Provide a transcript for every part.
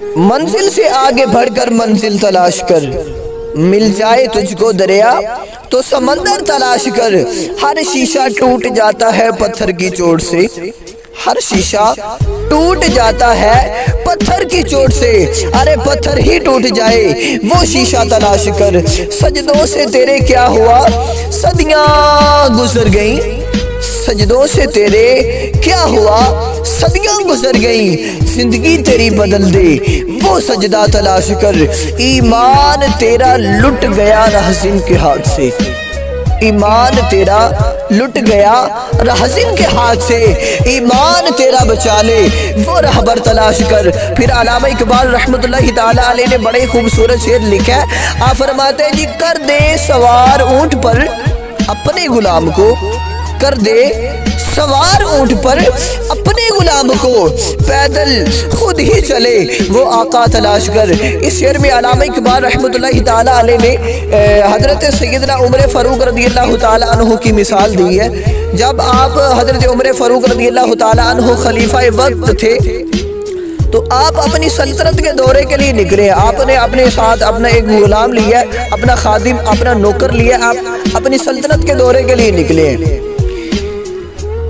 منزل سے آگے بڑھ کر منزل تلاش کر، مل جائے تجھ کو دریا تو سمندر تلاش کر۔ ہر شیشہ ٹوٹ جاتا ہے پتھر کی چوٹ سے، ہر شیشہ ٹوٹ جاتا ہے پتھر کی چوٹ سے۔ ارے پتھر ہی ٹوٹ جائے وہ شیشہ تلاش کر۔ سجدوں سے تیرے کیا ہوا صدیاں گزر گئیں، سجدوں سے تیرے کیا ہوا صدیاں گزر گئیں۔ زندگی تیری بدل دے وہ سجدہ تلاش کر۔ ایمان تیرا لٹ گیا رہزن کے ہاتھ سے، ایمان تیرا لٹ گیا رہزن کے ہاتھ سے۔ ایمان تیرا بچا لے وہ رہبر تلاش کر۔ پھر علامہ اقبال رحمۃ اللہ تعالیٰ علیہ نے بڑے خوبصورت شعر لکھا ہے۔ آپ فرماتے ہیں جی کر دے سوار اونٹ پر اپنے غلام کو، کر دے سوار اونٹ پر اپنے غلام کو، پیدل خود ہی چلے وہ آقا تلاش کر۔ اس شعر میں علامہ اقبال رحمۃ اللہ تعالیٰ علیہ نے حضرت سیدنا عمر فاروق رضی اللہ تعالیٰ عنہ کی مثال دی ہے۔ جب آپ حضرت عمر فاروق رضی اللہ تعالیٰ عنہ خلیفہ وقت تھے تو آپ اپنی سلطنت کے دورے کے لیے نکلے۔ آپ نے اپنے ساتھ اپنا ایک غلام لیا، اپنا خادم، اپنا نوکر لیا، آپ اپنی سلطنت کے دورے کے لیے نکلے۔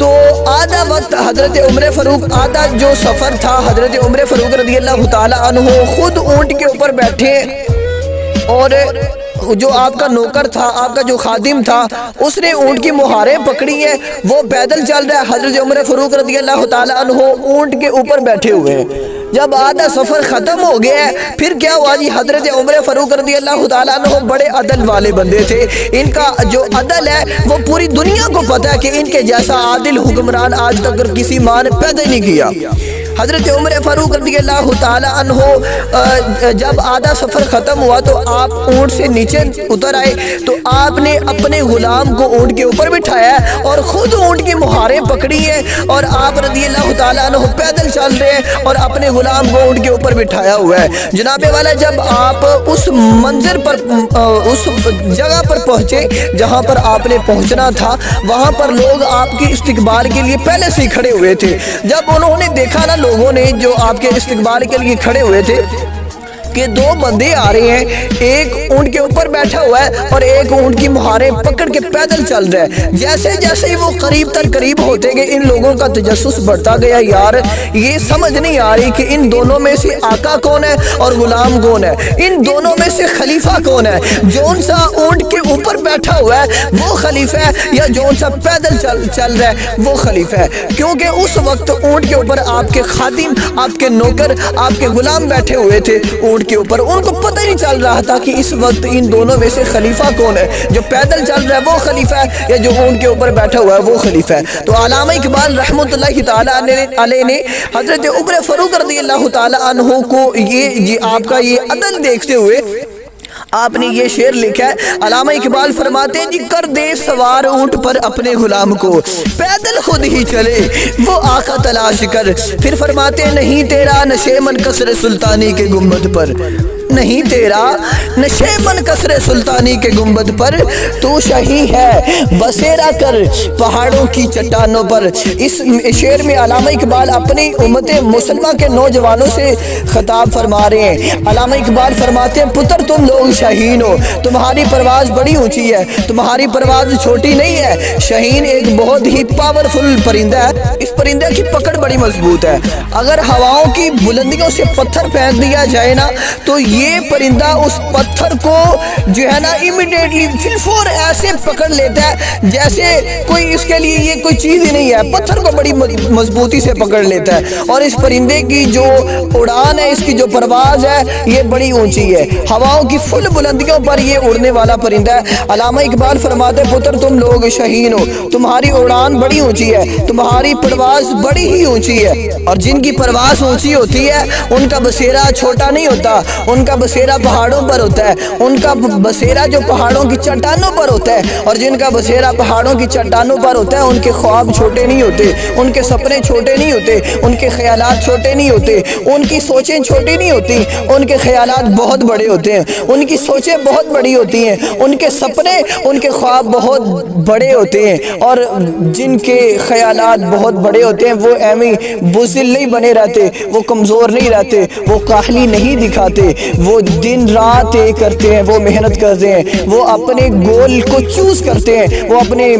تو آدھا وقت حضرت عمر فاروق، آدھا جو سفر تھا حضرت عمر فاروق رضی اللہ تعالیٰ عنہ خود اونٹ کے اوپر بیٹھے، اور جو آپ کا نوکر تھا، آپ کا جو خادم تھا، اس نے اونٹ کی مہاریں پکڑی ہیں، وہ پیدل چل رہا ہے۔ حضرت عمر فاروق رضی اللہ تعالیٰ عنہ اونٹ کے اوپر بیٹھے ہوئے ہیں۔ جب آدھا سفر ختم ہو گیا ہے پھر کیا ہوا جی، حضرت عمر فاروق رضی اللہ تعالیٰ عنہ بڑے عدل والے بندے تھے۔ ان کا جو عدل ہے وہ پوری دنیا کو پتہ ہے کہ ان کے جیسا عادل حکمران آج تک کسی ماں نے پیدا نہیں کیا۔ حضرت عمر فاروق رضی اللہ تعالیٰ عنہ جب آدھا سفر ختم ہوا تو آپ اونٹ سے نیچے اتر آئے، تو آپ نے اپنے غلام کو اونٹ کے اوپر بٹھایا ہے اور خود اونٹ کی مہاریں پکڑی ہیں، اور آپ رضی اللہ تعالیٰ عنہ پیدل چل رہے ہیں اور اپنے غلام کو اونٹ کے اوپر بٹھایا ہوا ہے۔ جناب والا جب آپ اس منظر پر، اس جگہ پر پہنچے جہاں پر آپ نے پہنچنا تھا، وہاں پر لوگ آپ کے استقبال کے لیے پہلے سے ہی کھڑے ہوئے تھے۔ جب انہوں نے دیکھا نا، لوگوں نے جو آپ کے استقبال کے لیے کھڑے ہوئے تھے کہ دو بندے آ رہے ہیں، ایک اونٹ کے اوپر بیٹھا ہوا ہے اور ایک اونٹ کی مہاریں پکڑ کے پیدل چل رہا ہے۔ جیسے جیسے ہی وہ قریب تر قریب ہوتے گئے، ان لوگوں کا تجسس بڑھتا گیا۔ یار یہ سمجھ نہیں آ رہی کہ ان دونوں میں سے آقا کون ہے اور غلام کون ہے، ان دونوں میں سے خلیفہ کون ہے۔ جون سا اونٹ کے اوپر بیٹھا ہوا ہے وہ خلیفہ ہے، یا جون سا پیدل چل رہا ہے وہ خلیفہ ہے؟ کیونکہ اس وقت اونٹ کے اوپر آپ کے خادم، آپ کے نوکر، آپ کے غلام بیٹھے ہوئے تھے اونٹ کے اوپر، ان کو پتہ ہی نہیں چل رہا تھا کہ اس وقت ان دونوں میں سے خلیفہ کون ہے، جو پیدل چل رہا ہے وہ خلیفہ ہے یا جو اونٹ کے اوپر بیٹھا ہوا ہے وہ خلیفہ ہے۔ تو علامہ اقبال رحمۃ اللہ تعالیٰ علیہ نے حضرت عمر فاروق رضی اللہ تعالیٰ عنہ کو یہ آپ کا یہ عدل دیکھتے ہوئے آپ نے یہ شعر لکھا ہے۔ علامہ اقبال فرماتے ہیں جی کر دے سوار اونٹ پر اپنے غلام کو، پیدل خود ہی چلے وہ آقا تلاش کر۔ پھر فرماتے ہیں نہیں تیرا نشے من قصر سلطانی کے گنبد پر، نہیں تیرا نشے من قصر سلطانی کے گنبد پر، تو شہی ہے بسیرا کر پہاڑوں کی چٹانوں پر۔ اس شعر میں علامہ اقبال اپنی امت مسلمہ کے نوجوانوں سے خطاب فرما رہے ہیں۔ علامہ اقبال فرماتے ہیں پتر تم لوگ شاہین ہو، تمہاری پرواز بڑی اونچی ہے، تمہاری پرواز چھوٹی نہیں ہے۔ شاہین ایک بہت ہی پاورفل پرندہ ہے، اس پرندے کی پکڑ بڑی مضبوط ہے۔ اگر ہواؤں کی بلندیوں سے پتھر پھینک دیا جائے نا تو یہ پرندہ اس پتھر کو جو ہے نا امیڈیٹلی فی الفور ایسے پکڑ لیتا ہے جیسے کوئی اس کے لیے یہ کوئی چیز ہی نہیں ہے، پتھر کو بڑی مضبوطی سے پکڑ لیتا ہے۔ اور اس پرندے کی جو اڑان ہے، اس کی جو پرواز ہے، یہ بڑی اونچی ہے، ہواؤں کی فل بلندیوں پر یہ اڑنے والا پرندہ ہے۔ علامہ اقبال فرماتے پتر تم لوگ شاہین ہو، تمہاری اڑان بڑی اونچی ہے، تمہاری پرواز بڑی ہی اونچی ہے۔ اور جن کی پرواز اونچی ہوتی ہے ان کا بسیرا چھوٹا نہیں ہوتا، ان کا بسیرا پہاڑوں پر ہوتا ہے، ان کا بسیرا جو پہاڑوں کی چٹانوں پر ہوتا ہے، اور جن کا بسیرا پہاڑوں کی چٹانوں پر ہوتا ہے ان کے خواب چھوٹے نہیں ہوتے، ان کے سپنے چھوٹے نہیں ہوتے، ان کے خیالات چھوٹے نہیں ہوتے، ان کی سوچیں چھوٹی نہیں ہوتی، ان کے خیالات بہت بڑے ہوتے ہیں، ان کی سوچیں بہت بڑی ہوتی ہیں، ان کے سپنے، ان کے خواب بہت بڑے ہوتے ہیں، اور جن کے خیالات بہت بڑے ہوتے ہیں وہ ایویں بزدل نہیں بنے رہتے، وہ کمزور نہیں رہتے، وہ کاہلی نہیں دکھاتے، وہ دن رات ایک کرتے ہیں، وہ محنت کرتے ہیں، وہ اپنے گول کو چوز کرتے ہیں، وہ اپنے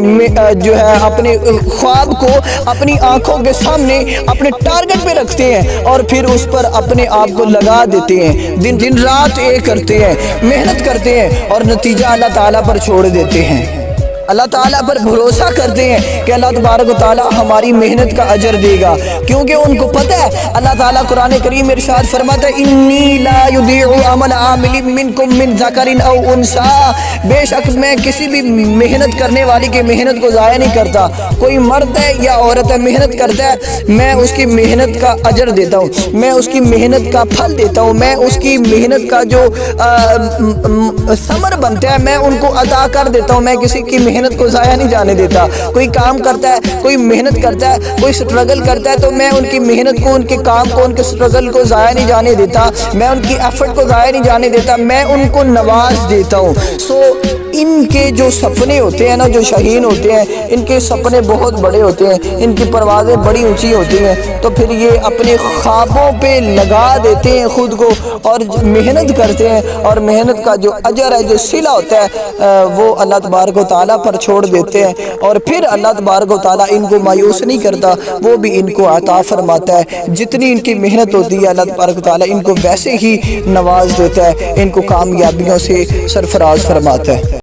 جو ہے اپنے خواب کو اپنی آنکھوں کے سامنے اپنے ٹارگٹ پہ رکھتے ہیں اور پھر اس پر اپنے آپ کو لگا دیتے ہیں، دن رات ایک کرتے ہیں، محنت کرتے ہیں اور نتیجہ اللہ تعالیٰ پر چھوڑ دیتے ہیں، اللہ تعالیٰ پر بھروسہ کرتے ہیں کہ اللہ تبارک و تعالیٰ ہماری محنت کا اجر دے گا، کیونکہ ان کو پتہ ہے اللہ تعالیٰ قرآن کریم میں ارشاد فرماتا ہے انی لا یضیع عمل عامل منکم من ذکر او انثی، بے شک میں کسی بھی محنت کرنے والی کی محنت کو ضائع نہیں کرتا، کوئی مرد ہے یا عورت ہے محنت کرتا ہے میں اس کی محنت کا اجر دیتا ہوں، میں اس کی محنت کا پھل دیتا ہوں، میں اس کی محنت کا جو ثمر بنتا ہے میں ان کو عطا کر دیتا ہوں، میں کسی کی محنت کو ضائع نہیں جانے دیتا، کوئی کام کرتا ہے، کوئی محنت کرتا ہے، کوئی سٹرگل کرتا ہے تو میں ان کی محنت کو، ان کے کام کو، ان کے سٹرگل کو ضائع نہیں جانے دیتا، میں ان کی ایفرٹ کو ضائع نہیں جانے دیتا، میں ان کو نواز دیتا ہوں۔ ان کے جو سپنے ہوتے ہیں نا، جو شاہین ہوتے ہیں، ان کے سپنے بہت بڑے ہوتے ہیں، ان کی پروازیں بڑی اونچی ہوتی ہیں، تو پھر یہ اپنے خوابوں پہ لگا دیتے ہیں خود کو اور محنت کرتے ہیں، اور محنت کا جو اجر ہے، جو صلہ ہوتا ہے وہ اللہ تبارک و تعالیٰ پر چھوڑ دیتے ہیں، اور پھر اللہ تبارک و تعالیٰ ان کو مایوس نہیں کرتا، وہ بھی ان کو عطا فرماتا ہے، جتنی ان کی محنت ہوتی ہے اللہ تبارک و تعالیٰ ان کو ویسے ہی نواز دیتا ہے، ان کو کامیابیوں سے سرفراز فرماتا ہے۔